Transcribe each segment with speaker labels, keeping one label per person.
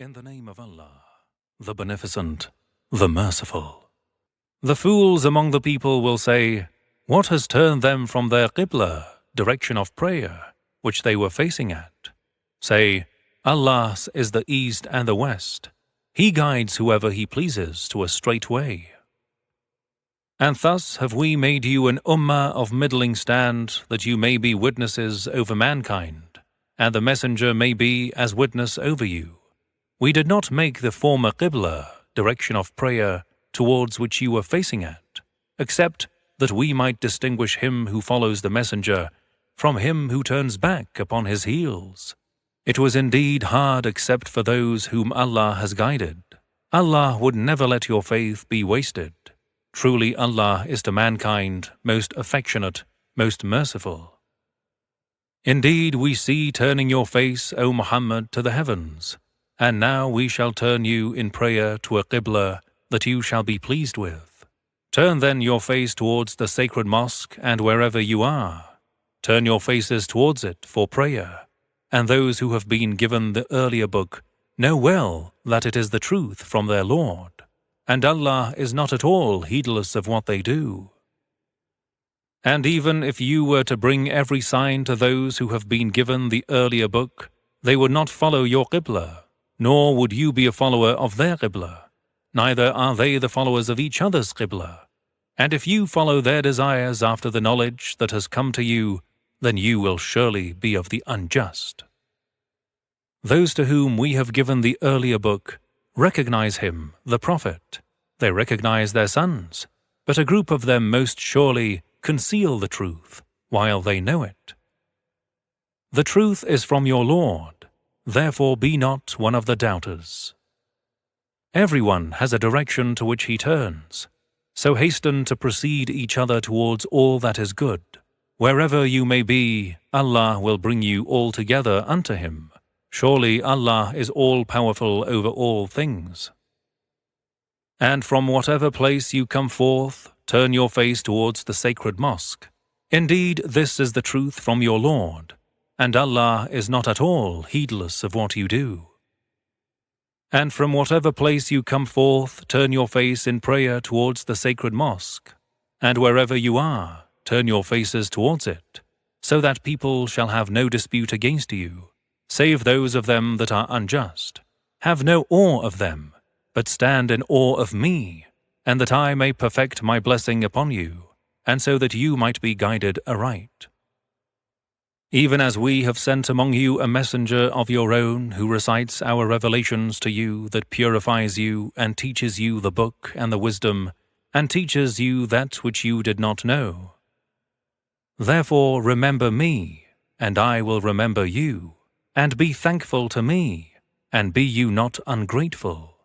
Speaker 1: In the name of Allah, the Beneficent, the Merciful. The fools among the people will say, what has turned them from their Qibla, direction of prayer, which they were facing at? Say, Allah's is the east and the west. He guides whoever He pleases to a straight way. And thus have we made you an ummah of middling stand, that you may be witnesses over mankind, and the messenger may be as witness over you. We did not make the former Qibla, direction of prayer, towards which you were facing at, except that we might distinguish him who follows the messenger from him who turns back upon his heels. It was indeed hard except for those whom Allah has guided. Allah would never let your faith be wasted. Truly Allah is to mankind most affectionate, most merciful. Indeed, we see turning your face, O Muhammad, to the heavens, and now we shall turn you in prayer to a Qibla that you shall be pleased with. Turn then your face towards the sacred mosque, and wherever you are, turn your faces towards it for prayer. And those who have been given the earlier book know well that it is the truth from their Lord, and Allah is not at all heedless of what they do. And even if you were to bring every sign to those who have been given the earlier book, they would not follow your Qibla, nor would you be a follower of their Qibla. Neither are they the followers of each other's Qibla. And if you follow their desires after the knowledge that has come to you, then you will surely be of the unjust. Those to whom we have given the earlier book recognize him, the Prophet. They recognize their sons, but a group of them most surely conceal the truth while they know it. The truth is from your Lord. Therefore be not one of the doubters. Everyone has a direction to which he turns, so hasten to precede each other towards all that is good. Wherever you may be, Allah will bring you all together unto Him. Surely Allah is all-powerful over all things. And from whatever place you come forth, turn your face towards the sacred mosque. Indeed, this is the truth from your Lord, and Allah is not at all heedless of what you do. And from whatever place you come forth, turn your face in prayer towards the sacred mosque. And wherever you are, turn your faces towards it, so that people shall have no dispute against you, save those of them that are unjust. Have no awe of them, but stand in awe of me, and that I may perfect my blessing upon you, and so that you might be guided aright. Even as we have sent among you a messenger of your own who recites our revelations to you, that purifies you and teaches you the book and the wisdom, and teaches you that which you did not know. Therefore remember me, and I will remember you, and be thankful to me, and be you not ungrateful.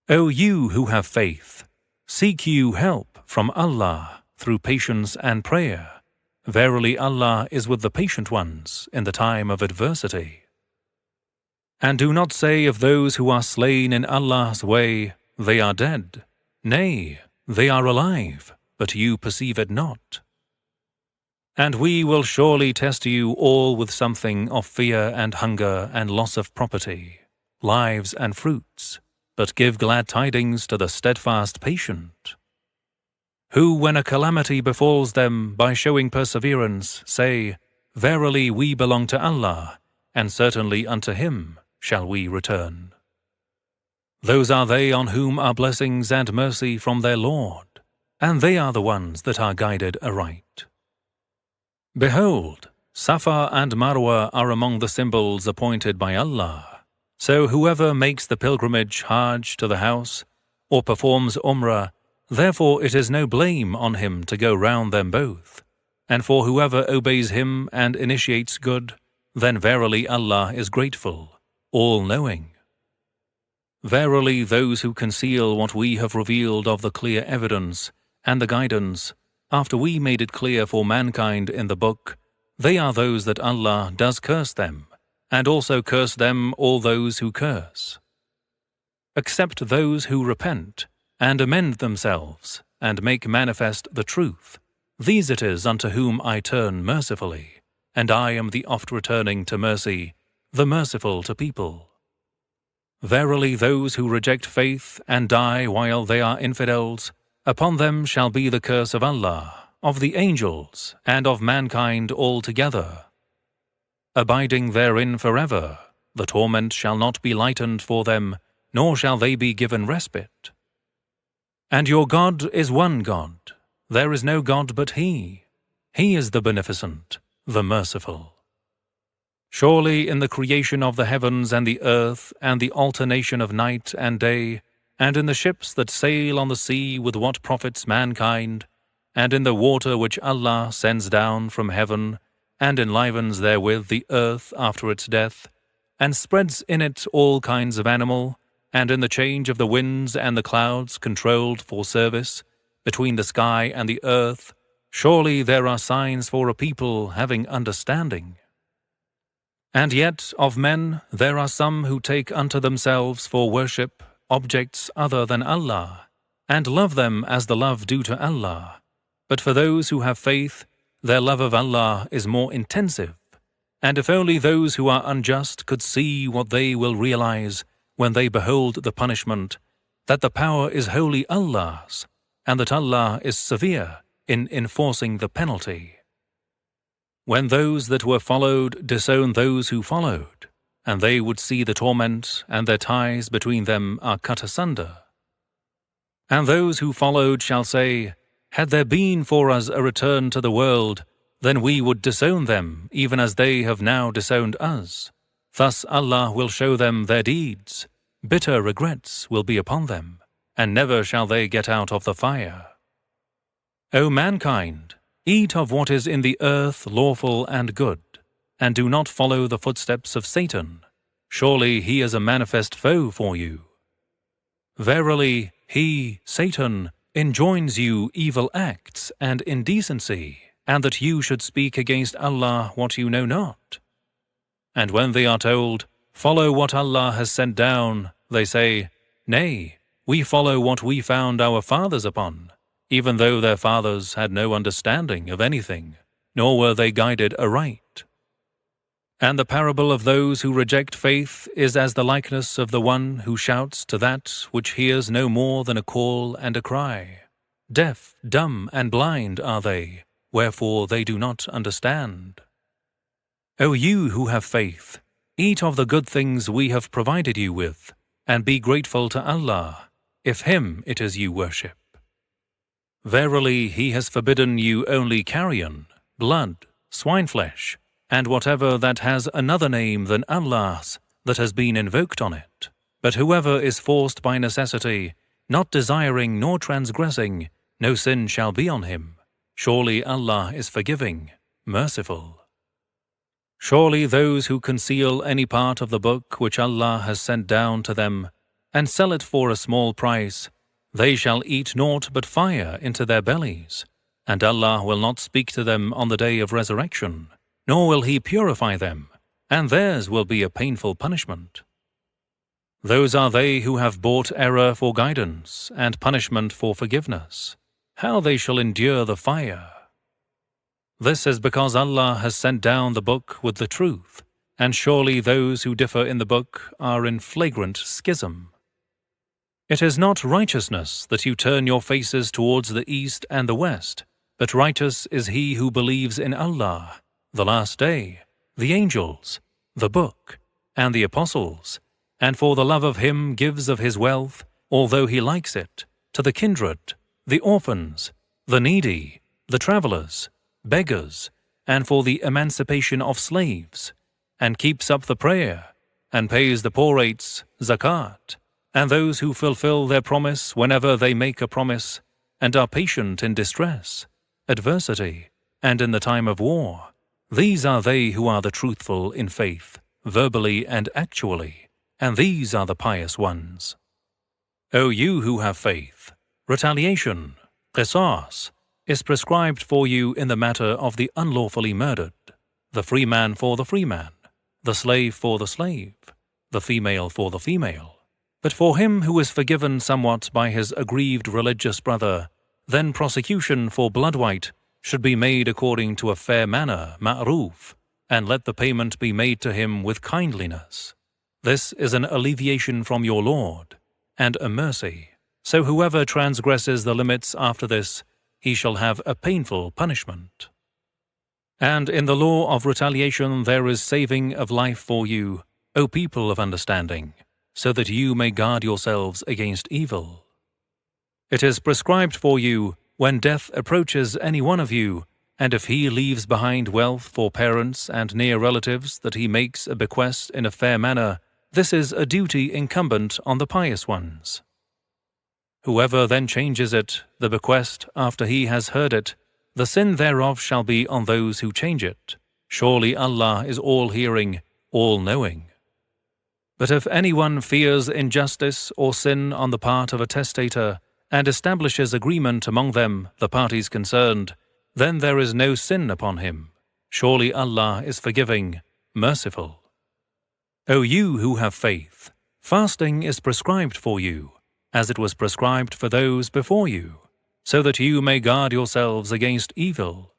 Speaker 1: O you who have faith, seek you help from Allah through patience and prayer. Verily Allah is with the patient ones in the time of adversity. And do not say of those who are slain in Allah's way, they are dead. Nay, they are alive, but you perceive it not. And we will surely test you all with something of fear and hunger and loss of property, lives and fruits, but give glad tidings to the steadfast patient, who, when a calamity befalls them by showing perseverance, say, Verily we belong to Allah, and certainly unto Him shall we return. Those are they on whom are blessings and mercy from their Lord, and they are the ones that are guided aright. Behold, Safa and Marwa are among the symbols appointed by Allah. So whoever makes the pilgrimage Hajj to the house, or performs Umrah, therefore it is no blame on him to go round them both. And for whoever obeys him and initiates good, then verily Allah is grateful, all-knowing. Verily those who conceal what we have revealed of the clear evidence and the guidance, after we made it clear for mankind in the book, they are those that Allah does curse them, and also curse them all those who curse. Except those who repent, and amend themselves, and make manifest the truth. These it is unto whom I turn mercifully, and I am the oft returning to mercy, the merciful to people. Verily those who reject faith and die while they are infidels, upon them shall be the curse of Allah, of the angels, and of mankind altogether. Abiding therein forever, the torment shall not be lightened for them, nor shall they be given respite. And your God is one God, there is no God but He. He is the Beneficent, the Merciful. Surely in the creation of the heavens and the earth, and the alternation of night and day, and in the ships that sail on the sea with what profits mankind, and in the water which Allah sends down from heaven, and enlivens therewith the earth after its death, and spreads in it all kinds of animal, and in the change of the winds and the clouds controlled for service, between the sky and the earth, surely there are signs for a people having understanding. And yet of men there are some who take unto themselves for worship objects other than Allah, and love them as the love due to Allah. But for those who have faith, their love of Allah is more intensive. And if only those who are unjust could see what they will realize when they behold the punishment, that the power is wholly Allah's, and that Allah is severe in enforcing the penalty. When those that were followed disown those who followed, and they would see the torment, and their ties between them are cut asunder. And those who followed shall say, Had there been for us a return to the world, then we would disown them, even as they have now disowned us. Thus Allah will show them their deeds. Bitter regrets will be upon them, and never shall they get out of the fire. O mankind, eat of what is in the earth lawful and good, and do not follow the footsteps of Satan. Surely he is a manifest foe for you. Verily, he, Satan, enjoins you evil acts and indecency, and that you should speak against Allah what you know not. And when they are told, Follow what Allah has sent down, they say, Nay, we follow what we found our fathers upon, even though their fathers had no understanding of anything, nor were they guided aright. And the parable of those who reject faith is as the likeness of the one who shouts to that which hears no more than a call and a cry. Deaf, dumb, and blind are they, wherefore they do not understand. O you who have faith, eat of the good things we have provided you with, and be grateful to Allah, if Him it is you worship. Verily, He has forbidden you only carrion, blood, swine-flesh, and whatever that has another name than Allah's that has been invoked on it. But whoever is forced by necessity, not desiring nor transgressing, no sin shall be on him. Surely Allah is forgiving, merciful. Surely those who conceal any part of the book which Allah has sent down to them, and sell it for a small price, they shall eat naught but fire into their bellies, and Allah will not speak to them on the day of resurrection, nor will He purify them, and theirs will be a painful punishment. Those are they who have bought error for guidance, and punishment for forgiveness. How they shall endure the fire! This is because Allah has sent down the book with the truth, and surely those who differ in the book are in flagrant schism. It is not righteousness that you turn your faces towards the east and the west, but righteous is he who believes in Allah, the last day, the angels, the book, and the apostles, and for the love of Him gives of his wealth, although he likes it, to the kindred, the orphans, the needy, the travelers, beggars, and for the emancipation of slaves, and keeps up the prayer, and pays the poor rates, zakat, and those who fulfill their promise whenever they make a promise, and are patient in distress, adversity, and in the time of war. These are they who are the truthful in faith, verbally and actually, and these are the pious ones. O you who have faith, retaliation, qisas, is prescribed for you in the matter of the unlawfully murdered, the free man for the free man, the slave for the slave, the female for the female. But for him who is forgiven somewhat by his aggrieved religious brother, then prosecution for bloodwite should be made according to a fair manner, ma'ruf, and let the payment be made to him with kindliness. This is an alleviation from your Lord, and a mercy. So whoever transgresses the limits after this, he shall have a painful punishment. And in the law of retaliation there is saving of life for you, O people of understanding, so that you may guard yourselves against evil. It is prescribed for you, when death approaches any one of you, and if he leaves behind wealth for parents and near relatives, that he makes a bequest in a fair manner. This is a duty incumbent on the pious ones. Whoever then changes it, the bequest, after he has heard it, the sin thereof shall be on those who change it. Surely Allah is all-hearing, all-knowing. But if anyone fears injustice or sin on the part of a testator, and establishes agreement among them, the parties concerned, then there is no sin upon him. Surely Allah is forgiving, merciful. O you who have faith, fasting is prescribed for you, as it was prescribed for those before you, so that you may guard yourselves against evil.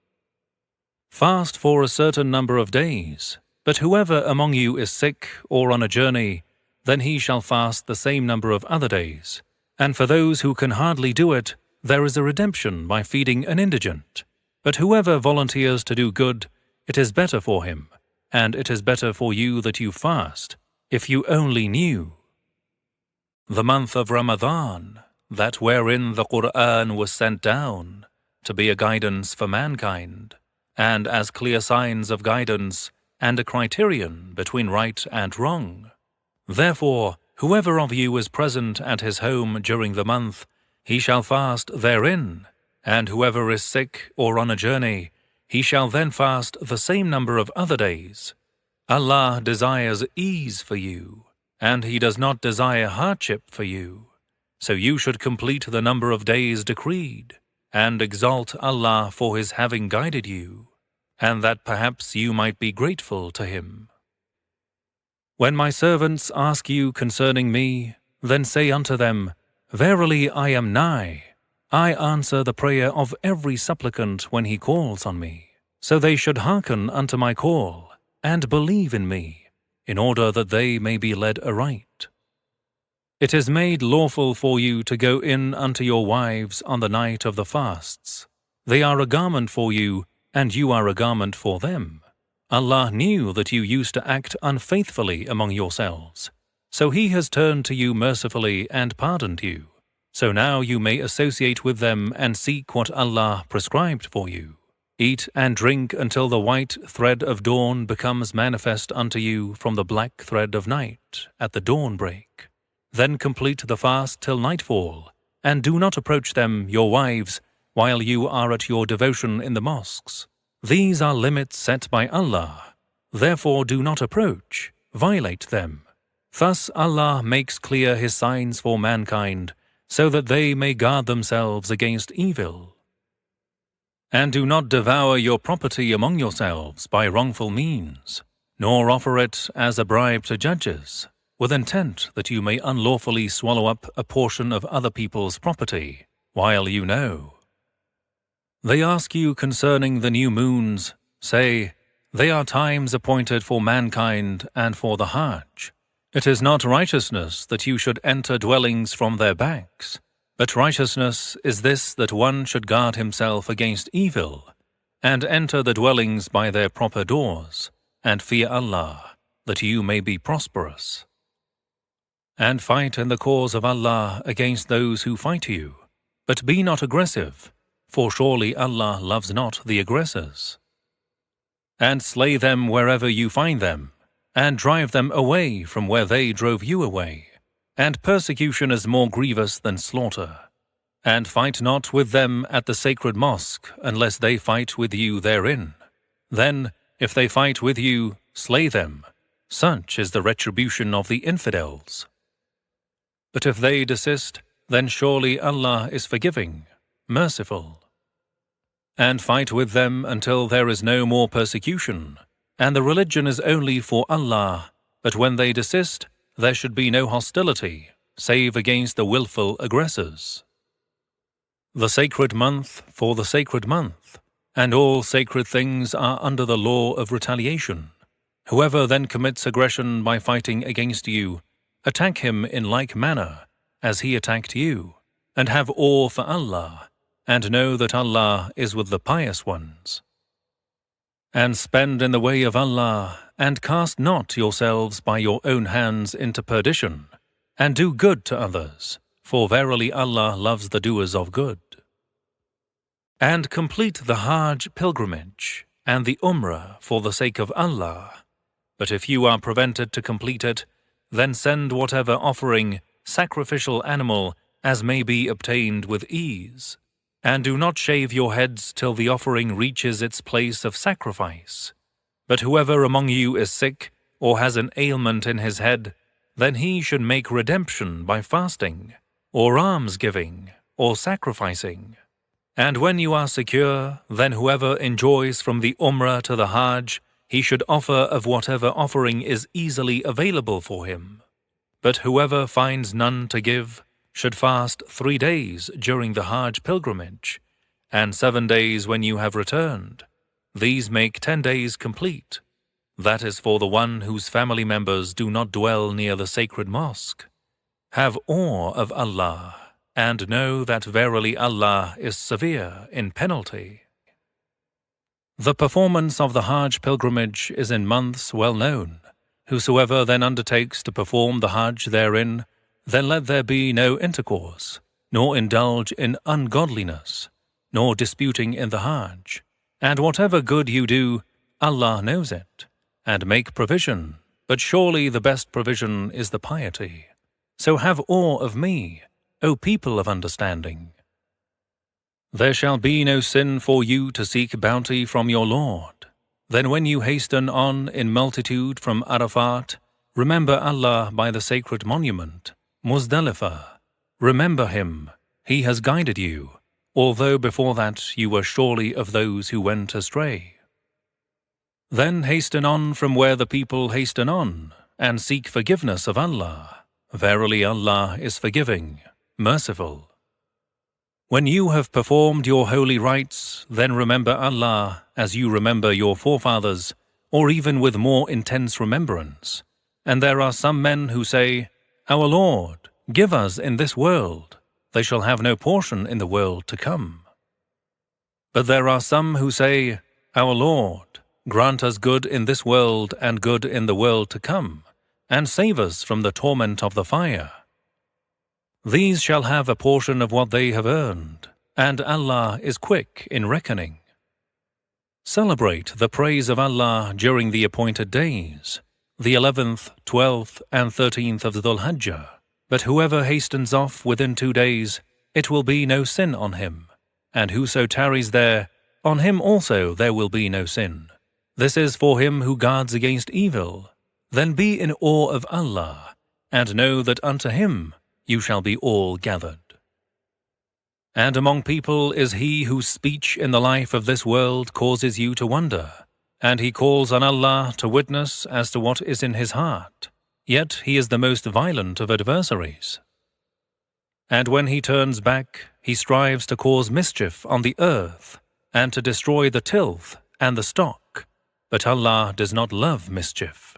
Speaker 1: Fast for a certain number of days, but whoever among you is sick or on a journey, then he shall fast the same number of other days. And for those who can hardly do it, there is a redemption by feeding an indigent. But whoever volunteers to do good, it is better for him, and it is better for you that you fast, if you only knew. The month of Ramadan, that wherein the Qur'an was sent down, to be a guidance for mankind, and as clear signs of guidance, and a criterion between right and wrong. Therefore, whoever of you is present at his home during the month, he shall fast therein, and whoever is sick or on a journey, he shall then fast the same number of other days. Allah desires ease for you, and He does not desire hardship for you. So you should complete the number of days decreed, and exalt Allah for His having guided you, and that perhaps you might be grateful to Him. When my servants ask you concerning me, then say unto them, Verily I am nigh. I answer the prayer of every supplicant when he calls on me. So they should hearken unto my call, and believe in me, in order that they may be led aright. It is made lawful for you to go in unto your wives on the night of the fasts. They are a garment for you, and you are a garment for them. Allah knew that you used to act unfaithfully among yourselves. So He has turned to you mercifully and pardoned you. So now you may associate with them and seek what Allah prescribed for you. Eat and drink until the white thread of dawn becomes manifest unto you from the black thread of night at the dawn break. Then complete the fast till nightfall, and do not approach them, your wives, while you are at your devotion in the mosques. These are limits set by Allah. Therefore do not approach, violate them. Thus Allah makes clear His signs for mankind, so that they may guard themselves against evil. And do not devour your property among yourselves by wrongful means, nor offer it as a bribe to judges, with intent that you may unlawfully swallow up a portion of other people's property, while you know. They ask you concerning the new moons, say, they are times appointed for mankind and for the Hajj. It is not righteousness that you should enter dwellings from their backs, but righteousness is this that one should guard himself against evil, and enter the dwellings by their proper doors, and fear Allah, that you may be prosperous. And fight in the cause of Allah against those who fight you, but be not aggressive, for surely Allah loves not the aggressors. And slay them wherever you find them, and drive them away from where they drove you away. And persecution is more grievous than slaughter. And fight not with them at the sacred mosque, unless they fight with you therein. Then, if they fight with you, slay them. Such is the retribution of the infidels. But if they desist, then surely Allah is forgiving, merciful. And fight with them until there is no more persecution, and the religion is only for Allah, but when they desist, there should be no hostility, save against the willful aggressors. The sacred month for the sacred month, and all sacred things are under the law of retaliation. Whoever then commits aggression by fighting against you, attack him in like manner as he attacked you, and have awe for Allah, and know that Allah is with the pious ones. And spend in the way of Allah, and cast not yourselves by your own hands into perdition, and do good to others, for verily Allah loves the doers of good. And complete the Hajj pilgrimage and the Umrah for the sake of Allah. But if you are prevented to complete it, then send whatever offering, sacrificial animal, as may be obtained with ease. And do not shave your heads till the offering reaches its place of sacrifice. But whoever among you is sick, or has an ailment in his head, then he should make redemption by fasting, or almsgiving, or sacrificing. And when you are secure, then whoever enjoys from the Umrah to the Hajj, he should offer of whatever offering is easily available for him. But whoever finds none to give, should fast 3 days during the Hajj pilgrimage, and 7 days when you have returned. These make 10 days complete. That is for the one whose family members do not dwell near the sacred mosque. Have awe of Allah, and know that verily Allah is severe in penalty. The performance of the Hajj pilgrimage is in months well known. Whosoever then undertakes to perform the Hajj therein, then let there be no intercourse, nor indulge in ungodliness, nor disputing in the Hajj. And whatever good you do, Allah knows it, and make provision, but surely the best provision is the piety. So have awe of me, O people of understanding. There shall be no sin for you to seek bounty from your Lord. Then when you hasten on in multitude from Arafat, remember Allah by the sacred monument, Muzdalifah. Remember Him, He has guided you, although before that you were surely of those who went astray. Then hasten on from where the people hasten on, and seek forgiveness of Allah. Verily Allah is forgiving, merciful. When you have performed your holy rites, then remember Allah as you remember your forefathers, or even with more intense remembrance. And there are some men who say, Our Lord, give us in this world. They shall have no portion in the world to come. But there are some who say, Our Lord, grant us good in this world and good in the world to come, and save us from the torment of the fire. These shall have a portion of what they have earned, and Allah is quick in reckoning. Celebrate the praise of Allah during the appointed days, the 11th, 12th, and 13th of Dhul Hijjah. But whoever hastens off within 2 days, it will be no sin on him, and whoso tarries there, on him also there will be no sin. This is for him who guards against evil. Then be in awe of Allah, and know that unto Him you shall be all gathered. And among people is he whose speech in the life of this world causes you to wonder, and he calls on Allah to witness as to what is in his heart, yet he is the most violent of adversaries. And when he turns back, he strives to cause mischief on the earth, and to destroy the tilth and the stock, but Allah does not love mischief.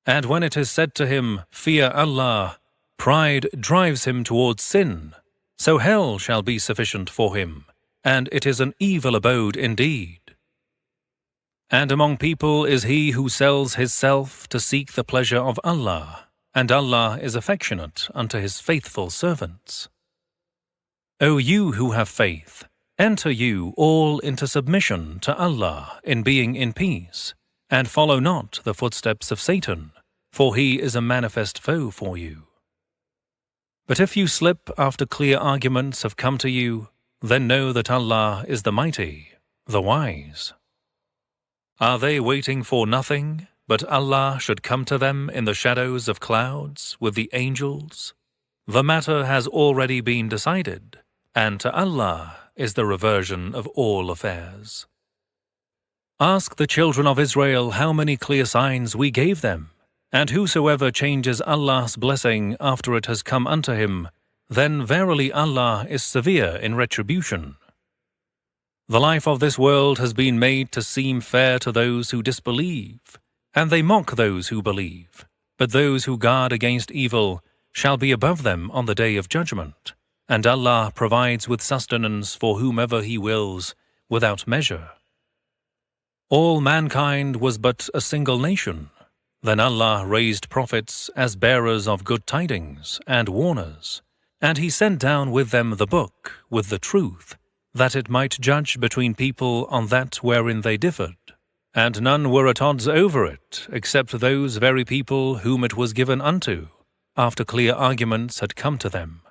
Speaker 1: And when it is said to him, Fear Allah, pride drives him towards sin, so hell shall be sufficient for him, and it is an evil abode indeed. And among people is he who sells his self to seek the pleasure of Allah, and Allah is affectionate unto His faithful servants. O you who have faith, enter you all into submission to Allah in being in peace, and follow not the footsteps of Satan, for he is a manifest foe for you. But if you slip after clear arguments have come to you, then know that Allah is the mighty, the wise. Are they waiting for nothing, but Allah should come to them in the shadows of clouds with the angels? The matter has already been decided, and to Allah is the reversion of all affairs. Ask the children of Israel how many clear signs we gave them, and whosoever changes Allah's blessing after it has come unto him, then verily Allah is severe in retribution. The life of this world has been made to seem fair to those who disbelieve, And they mock those who believe, but those who guard against evil shall be above them on the day of judgment, and Allah provides with sustenance for whomever He wills, without measure. All mankind was but a single nation. Then Allah raised prophets as bearers of good tidings and warners, and He sent down with them the book with the truth, that it might judge between people on that wherein they differed. And none were at odds over it, except those very people whom it was given unto, after clear arguments had come to them,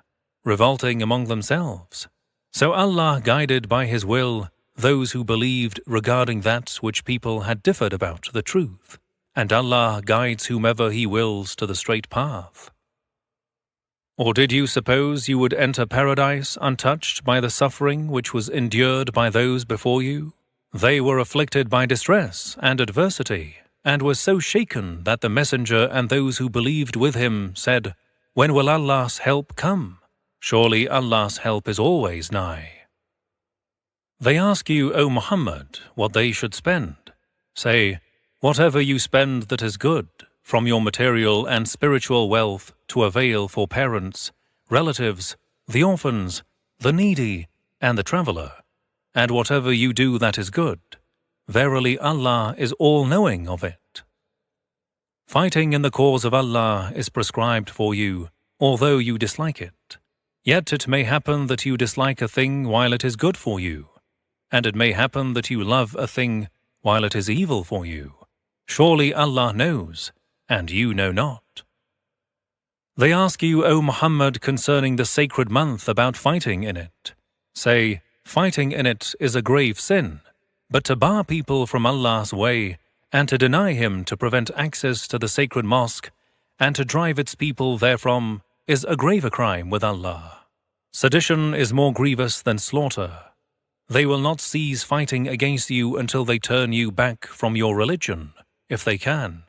Speaker 1: revolting among themselves. So Allah guided by His will those who believed regarding that which people had differed about the truth, and Allah guides whomever He wills to the straight path. Or did you suppose you would enter paradise untouched by the suffering which was endured by those before you? They were afflicted by distress and adversity, and were so shaken that the Messenger and those who believed with him said, "When will Allah's help come? Surely Allah's help is always nigh." They ask you, O Muhammad, what they should spend. Say, whatever you spend that is good, from your material and spiritual wealth to avail for parents, relatives, the orphans, the needy, and the traveler, and whatever you do that is good, verily Allah is all-knowing of it. Fighting in the cause of Allah is prescribed for you, although you dislike it. Yet it may happen that you dislike a thing while it is good for you, and it may happen that you love a thing while it is evil for you. Surely Allah knows, and you know not. They ask you, O Muhammad, concerning the sacred month about fighting in it. Say, fighting in it is a grave sin, but to bar people from Allah's way and to deny Him to prevent access to the sacred mosque and to drive its people therefrom is a graver crime with Allah. Sedition is more grievous than slaughter. They will not cease fighting against you until they turn you back from your religion, if they can.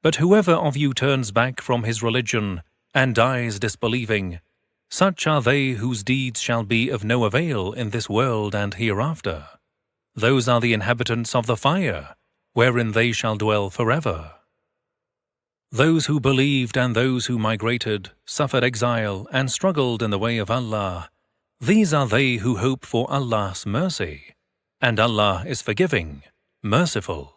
Speaker 1: But whoever of you turns back from his religion and dies disbelieving, such are they whose deeds shall be of no avail in this world and hereafter. Those are the inhabitants of the fire, wherein they shall dwell forever. Those who believed and those who migrated, suffered exile and struggled in the way of Allah, these are they who hope for Allah's mercy, and Allah is forgiving, merciful.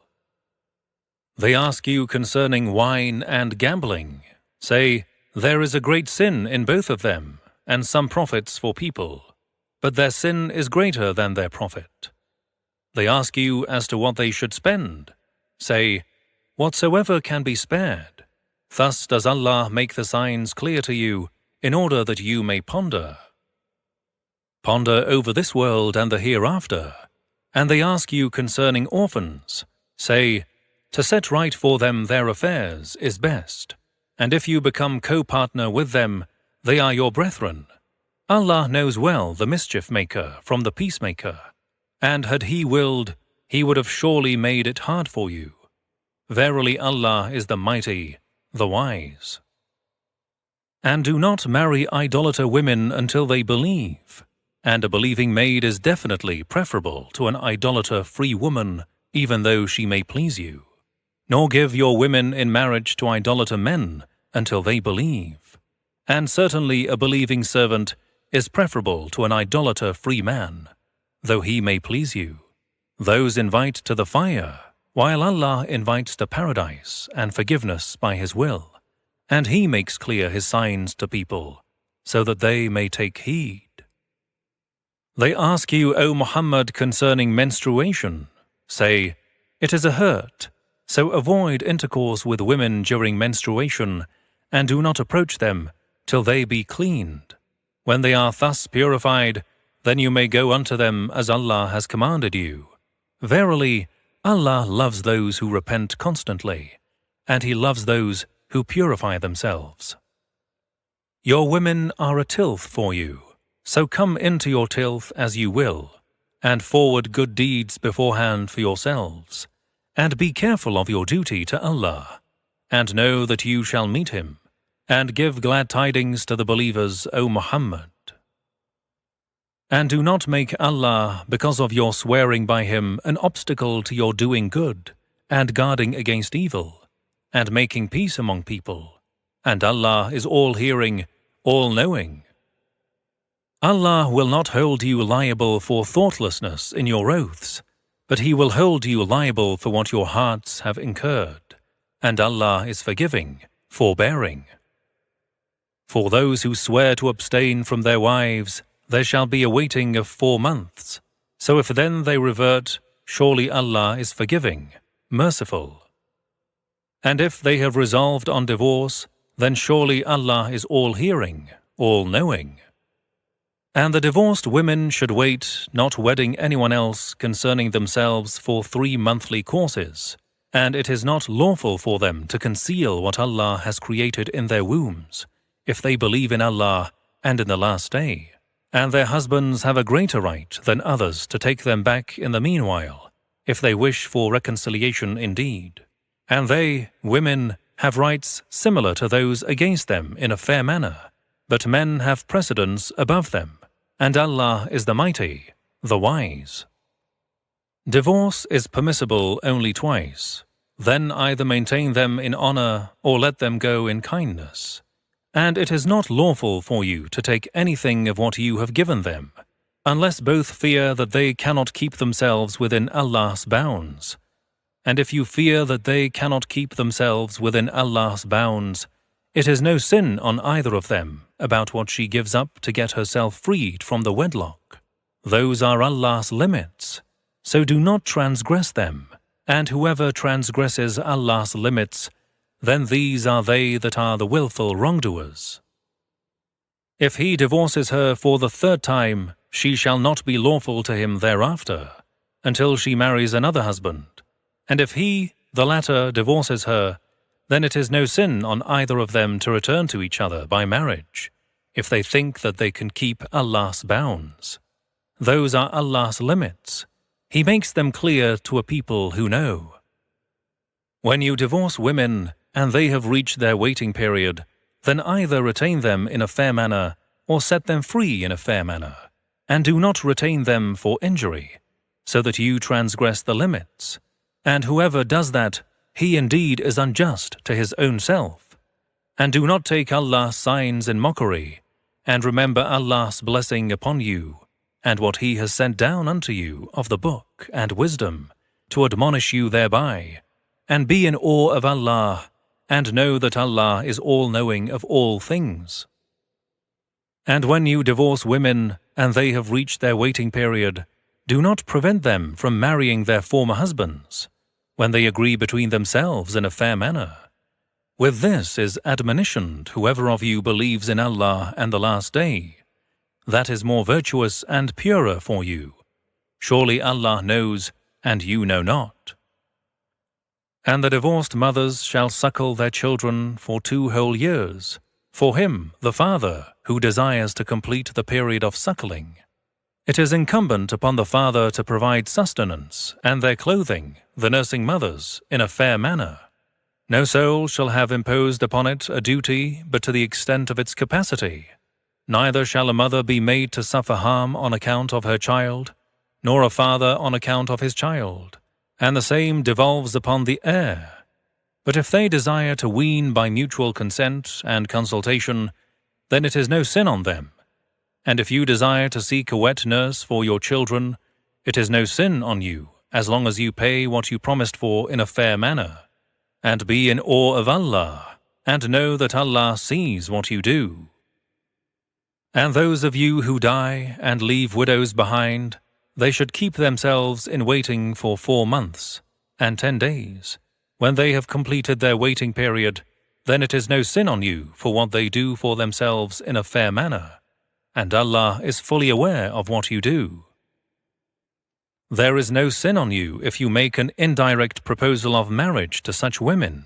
Speaker 1: They ask you concerning wine and gambling. Say, there is a great sin in both of them, and some profits for people, but their sin is greater than their profit. They ask you as to what they should spend. Say, whatsoever can be spared. Thus does Allah make the signs clear to you, in order that you may ponder. Ponder over this world and the hereafter. And they ask you concerning orphans. Say, to set right for them their affairs is best, and if you become co-partner with them, they are your brethren. Allah knows well the mischief maker from the peacemaker, and had He willed, He would have surely made it hard for you. Verily Allah is the mighty, the wise. And do not marry idolater women until they believe, and a believing maid is definitely preferable to an idolater-free woman, even though she may please you. Nor give your women in marriage to idolater men until they believe. And certainly a believing servant is preferable to an idolater-free man, though he may please you. Those invite to the fire, while Allah invites to paradise and forgiveness by His will, and He makes clear His signs to people, so that they may take heed. They ask you, O Muhammad, concerning menstruation. Say, it is a hurt, so avoid intercourse with women during menstruation, and do not approach them till they be cleaned. When they are thus purified, then you may go unto them as Allah has commanded you. Verily, Allah loves those who repent constantly, and He loves those who purify themselves. Your women are a tilth for you, so come into your tilth as you will, and forward good deeds beforehand for yourselves, and be careful of your duty to Allah, and know that you shall meet Him, and give glad tidings to the believers, O Muhammad. And do not make Allah, because of your swearing by Him, an obstacle to your doing good and guarding against evil, and making peace among people, and Allah is all-hearing, all-knowing. Allah will not hold you liable for thoughtlessness in your oaths, but He will hold you liable for what your hearts have incurred, and Allah is forgiving, forbearing. For those who swear to abstain from their wives, there shall be a waiting of 4 months. So if then they revert, surely Allah is forgiving, merciful. And if they have resolved on divorce, then surely Allah is all-hearing, all-knowing. And the divorced women should wait, not wedding anyone else concerning themselves for 3 monthly courses, and it is not lawful for them to conceal what Allah has created in their wombs, if they believe in Allah and in the last day. And their husbands have a greater right than others to take them back in the meanwhile, if they wish for reconciliation indeed. And they, women, have rights similar to those against them in a fair manner, but men have precedence above them, and Allah is the Mighty, the Wise. Divorce is permissible only twice, then either maintain them in honor or let them go in kindness. And it is not lawful for you to take anything of what you have given them, unless both fear that they cannot keep themselves within Allah's bounds. And if you fear that they cannot keep themselves within Allah's bounds, it is no sin on either of them about what she gives up to get herself freed from the wedlock. Those are Allah's limits, so do not transgress them, and whoever transgresses Allah's limits, then these are they that are the willful wrongdoers. If he divorces her for the 3rd time, she shall not be lawful to him thereafter, until she marries another husband. And if he, the latter, divorces her, then it is no sin on either of them to return to each other by marriage, if they think that they can keep Allah's bounds. Those are Allah's limits. He makes them clear to a people who know. When you divorce women, and they have reached their waiting period, then either retain them in a fair manner or set them free in a fair manner, and do not retain them for injury, so that you transgress the limits. And whoever does that, he indeed is unjust to his own self. And do not take Allah's signs in mockery, and remember Allah's blessing upon you, and what He has sent down unto you of the book and wisdom, to admonish you thereby, and be in awe of Allah, and know that Allah is all-knowing of all things. And when you divorce women, and they have reached their waiting period, do not prevent them from marrying their former husbands, when they agree between themselves in a fair manner. With this is admonitioned whoever of you believes in Allah and the last day. That is more virtuous and purer for you. Surely Allah knows, and you know not. And the divorced mothers shall suckle their children for 2 whole years, for him, the father, who desires to complete the period of suckling. It is incumbent upon the father to provide sustenance and their clothing, the nursing mothers, in a fair manner. No soul shall have imposed upon it a duty but to the extent of its capacity. Neither shall a mother be made to suffer harm on account of her child, nor a father on account of his child, and the same devolves upon the heir. But if they desire to wean by mutual consent and consultation, then it is no sin on them. And if you desire to seek a wet nurse for your children, it is no sin on you, as long as you pay what you promised for in a fair manner. And be in awe of Allah, and know that Allah sees what you do. And those of you who die and leave widows behind, they should keep themselves in waiting for 4 months and 10 days. When they have completed their waiting period, then it is no sin on you for what they do for themselves in a fair manner, and Allah is fully aware of what you do. There is no sin on you if you make an indirect proposal of marriage to such women,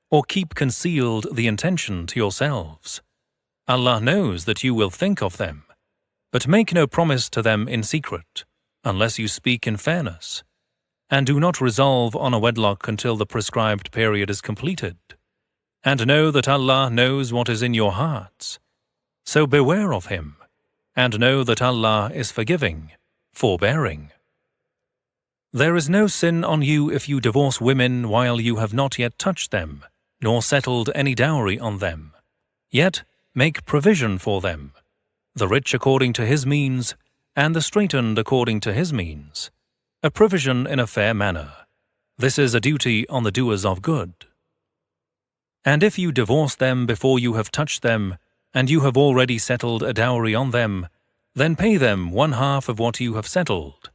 Speaker 1: or keep concealed the intention to yourselves. Allah knows that you will think of them, but make no promise to them in secret, unless you speak in fairness, and do not resolve on a wedlock until the prescribed period is completed. And know that Allah knows what is in your hearts. So beware of Him, and know that Allah is forgiving, forbearing. There is no sin on you if you divorce women while you have not yet touched them, nor settled any dowry on them. Yet make provision for them, the rich according to his means, and the straitened according to his means, a provision in a fair manner. This is a duty on the doers of good. And if you divorce them before you have touched them, and you have already settled a dowry on them, then pay them 1/2 of what you have settled,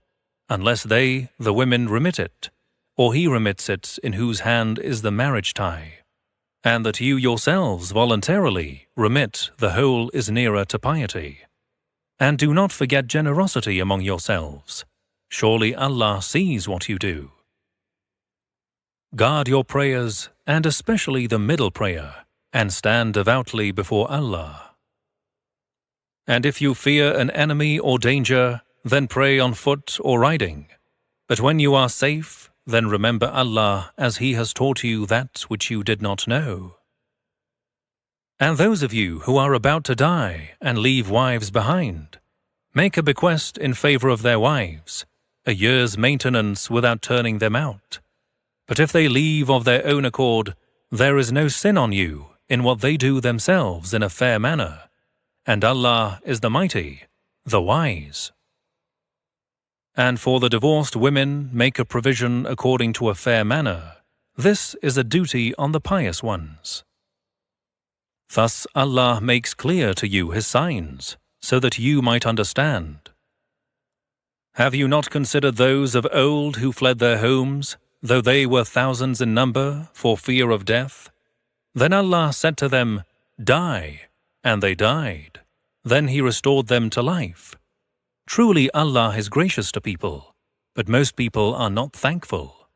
Speaker 1: unless they, the women, remit it, or he remits it in whose hand is the marriage tie, and that you yourselves voluntarily remit the whole is nearer to piety. And do not forget generosity among yourselves. Surely Allah sees what you do. Guard your prayers, and especially the middle prayer, and stand devoutly before Allah. And if you fear an enemy or danger, then pray on foot or riding. But when you are safe, then remember Allah as He has taught you that which you did not know. And those of you who are about to die and leave wives behind, make a bequest in favor of their wives, a year's maintenance without turning them out. But if they leave of their own accord, there is no sin on you in what they do themselves in a fair manner, and Allah is the Mighty, the Wise. And for the divorced women, make a provision according to a fair manner. This is a duty on the pious ones. Thus Allah makes clear to you His signs, so that you might understand. Have you not considered those of old who fled their homes, though they were thousands in number, for fear of death? Then Allah said to them, Die, and they died. Then He restored them to life. Truly Allah is gracious to people, but most people are not thankful.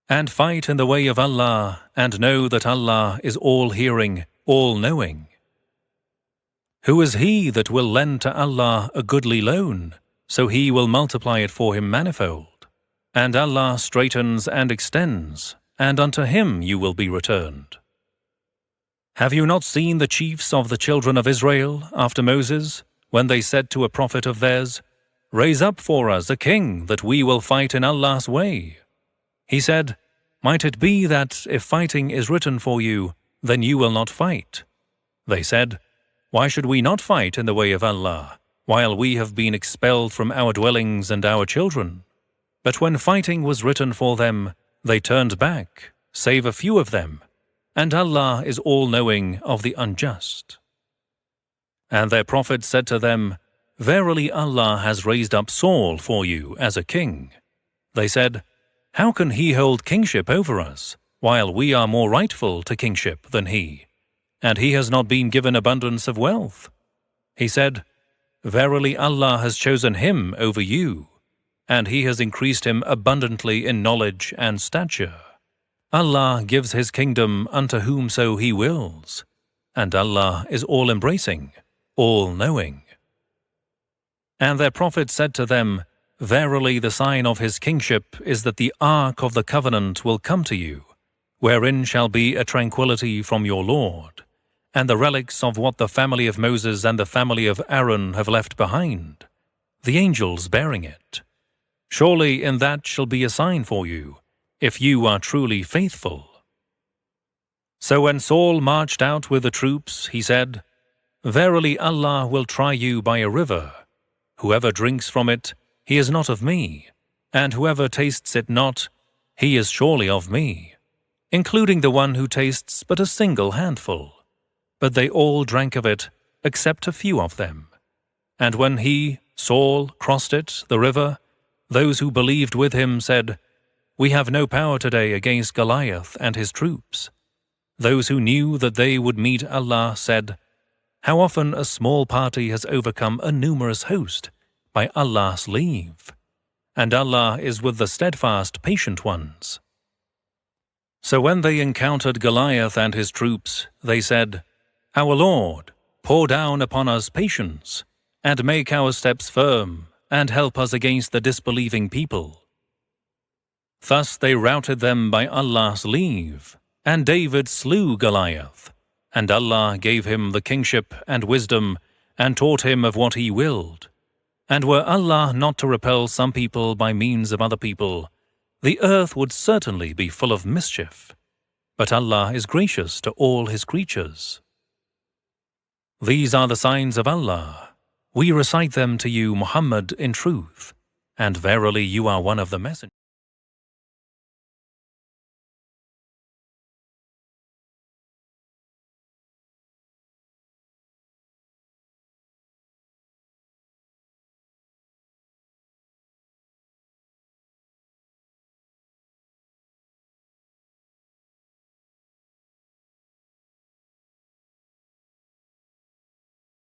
Speaker 1: And fight in the way of Allah, and know that Allah is all-hearing, all-knowing. Who is he that will lend to Allah a goodly loan, so He will multiply it for him manifold? And Allah straightens and extends, and unto Him you will be returned. Have you not seen the chiefs of the children of Israel after Moses, when they said to a prophet of theirs, Raise up for us a king that we will fight in Allah's way? He said, Might it be that if fighting is written for you, then you will not fight? They said, Why should we not fight in the way of Allah, while we have been expelled from our dwellings and our children? But when fighting was written for them, they turned back, save a few of them, and Allah is all-knowing of the unjust. And their prophet said to them, Verily Allah has raised up Saul for you as a king. They said, How can he hold kingship over us, while we are more rightful to kingship than he? And he has not been given abundance of wealth. He said, Verily Allah has chosen him over you, and He has increased him abundantly in knowledge and stature. Allah gives His kingdom unto whomso He wills, and Allah is all-embracing, all-knowing. And their prophet said to them, Verily the sign of His kingship is that the ark of the covenant will come to you, wherein shall be a tranquility from your Lord, and the relics of what the family of Moses and the family of Aaron have left behind, the angels bearing it. Surely in that shall be a sign for you, if you are truly faithful. So when Saul marched out with the troops, he said, Verily Allah will try you by a river. Whoever drinks from it, he is not of me, and whoever tastes it not, he is surely of me, including the one who tastes but a single handful. But they all drank of it, except a few of them. And when he, Saul, crossed it, the river, those who believed with him said, We have no power today against Goliath and his troops. Those who knew that they would meet Allah said, How often a small party has overcome a numerous host, by Allah's leave, and Allah is with the steadfast, patient ones. So when they encountered Goliath and his troops, they said, Our Lord, pour down upon us patience, and make our steps firm, and help us against the disbelieving people. Thus they routed them by Allah's leave, and David slew Goliath, and Allah gave him the kingship and wisdom, and taught him of what He willed. And were Allah not to repel some people by means of other people, the earth would certainly be full of mischief. but Allah is gracious to all His creatures. These are the signs of Allah. We recite them to you, Muhammad, in truth, and verily you are one of the messengers.